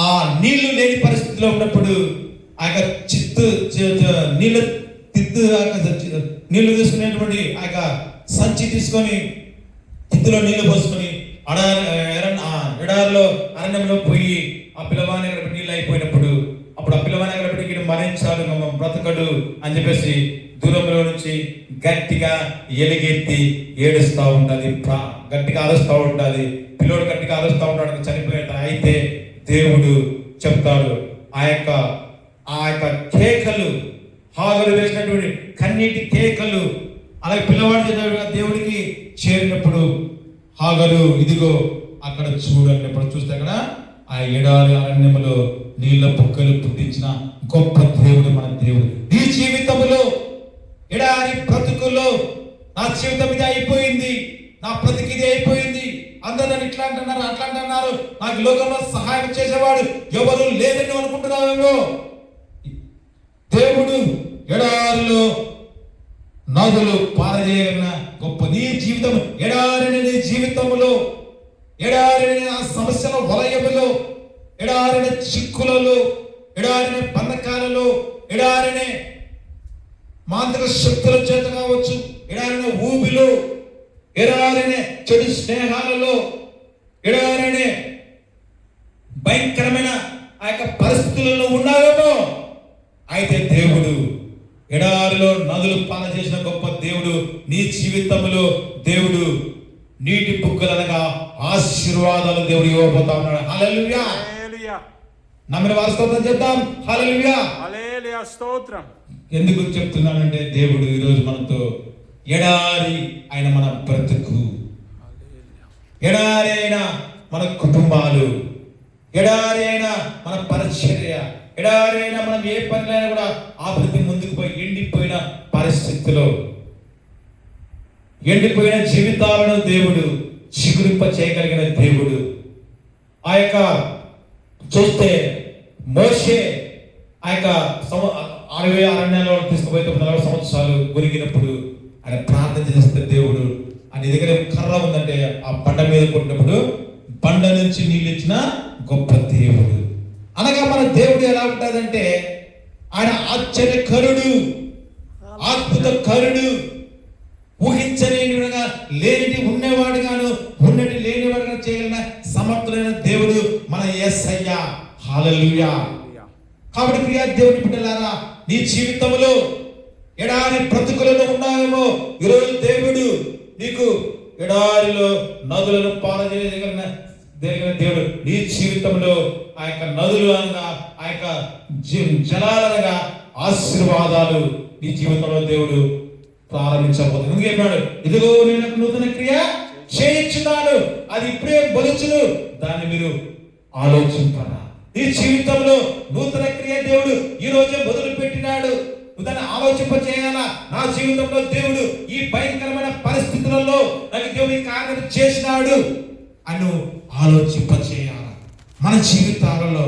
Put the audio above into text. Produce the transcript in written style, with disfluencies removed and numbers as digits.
ఆ నీళ్లు లేని పరిస్థితిలో ఉన్నప్పుడు ఆ యొక్క నీళ్ళు నీళ్లు తీసుకునేటువంటి ఆ యొక్క సంచి తీసుకొని తిత్తులో నీళ్లు పోసుకొని ఎడారిలో అరణ్యంలో పోయి ఆ పిల్లవాని అక్కడ నీళ్ళు అయిపోయినప్పుడు అప్పుడు ఆ పిల్లవాని అక్కడ పెట్టి మరణించాడు బ్రతకడు అని చెప్పేసి దూరంలో నుంచి గట్టిగా ఎలుగెత్తి ఏడుస్తూ ఉంటుంది, గట్టిగా అరుస్తూ ఉంటుంది. పిల్లోడు గట్టిగా అరుస్తూ ఉంటాడు చనిపోయేట. అయితే దేవుడు చెప్తాడు ఆ యొక్క కేకలు, హాగరు వేసినటువంటి కన్నీటి కేకలు అలాగే పిల్లవాడి దేవుడికి చేరినప్పుడు హాగరు ఇదిగో అక్కడ చూడన్నప్పుడు చూస్తే అక్కడ ఆ ఎడారి అరణ్యములో నీళ్ళ బుక్కలు పుట్టించిన గొప్ప దేవుడు మన దేవుడు. ఈ జీవితంలో ఎడారి బ్రతుకుల్లో నా జీవితం ఇది అయిపోయింది, నా బ్రతికి ఇది అయిపోయింది, అందరూ నన్ను ఇట్లా అంటున్నారు అట్లా అంటున్నారు, నాకు లోకంలో సహాయం చేసేవాడు ఎవరు లేదని అనుకుంటున్నావేమో. దేవుడు ఎడారిలో నదులు పారజేయగలిగిన గొప్ప నీ జీవితం ఎడారిని, నీ జీవితంలో ఎడారిని ఆ సమస్యల వలయములో, ఎడారిన చిక్కులలో, ఎడారిన బంధకాలలో, ఎడారినే మాంత్రిక శక్తుల చేత కావచ్చు, ఎడారిన ఊబిలో, ఎడారినే చెడు స్నేహాలలో, ఎడారినే భయంకరమైన ఆ యొక్క పరిస్థితులలో ఉన్నావేమో. అయితే దేవుడు ఎడారిలో నదులు పాల చేసిన గొప్ప దేవుడు నీ జీవితంలో దేవుడు నీటి బుగ్గలు అనగా ఆశీర్వాదాలు దేవుడు ఇవ్వబోతా ఉన్నాడు. హల్లెలూయా. నమ్మిన వారి స్తోత్రం చేద్దాం. హల్లెలూయా. హల్లెలూయా స్తోత్రం. ఎందుకు చెప్తున్నానంటే దేవుడు ఈరోజు మనతో ఎడారి అయిన మన బ్రతుకు, ఎడారి అయిన మన కుటుంబాలు, ఎడారి అయిన మన పరిచర్య, ఎడారి అయినా మనం ఏ పనిలైనా కూడా ఆపృతి ముందుకు పోయి ఎండిపోయిన పరిస్థితిలో, ఎండిపోయిన జీవితాలను దేవుడు చిగురింప చేయగలిగిన దేవుడు. ఆ యొక్క చూస్తే మోషే ఆ యొక్క అడవి అరణ్యంలో తీసుకుపోయి 40 సంవత్సరాలు గురిగినప్పుడు ఆయన ప్రార్థన చేస్తే దేవుడు ఆయన దగ్గర కర్ర ఉందంటే ఆ బండ మీద కొట్టినప్పుడు బండ నుంచి నీళ్ళు ఇచ్చిన గొప్ప దేవుడు. అనగా మన దేవుడు ఎలా ఉంటాడంటే ఆయన ఆశ్చర్యకరుడు, అద్భుత కరుడు, ఊహించలేనిగా లేనిటి ఉన్నవాడుగాను ఉన్నటి లేనివాడుగా చేయగలిగిన సమర్థులైన దేవుడు మన యేసయ్య. హల్లెలూయా. కాబట్టి ప్రియ దేవుని బిడ్డలారా, నీ జీవితంలో ఎడారి బ్రతుకులలో ఉన్నావేమో. ఈరోజు దేవుడు నీకు ఎడారిలో నదులను పారజేయగలిగిన దేవుడు నీ జీవితంలో ఆ యొక్క నదులు అనగా ఆ యొక్క జలాలనగా ఆశీర్వాదాలు నీ జీవితంలో దేవుడు ప్రారంభించబోతున్నాడు. ఎందుకు చెప్పాడు? ఇదిగో నేను నూతన క్రియ చేయించున్నాను, అది ఇప్పుడే బలుచును, దాన్ని మీరు ఆలోచింపరా. నీ జీవితంలో నూతన క్రియ దేవుడు ఈ రోజే మొదలు పెట్టినాడు. దాన్ని ఆలోచింప చేయాలా. నా జీవితంలో దేవుడు ఈ భయంకరమైన పరిస్థితులలో నాకు దేవుడి కార్యం చేసినాడు అని ఆలోచింప చేయాలి. మన జీవితాలలో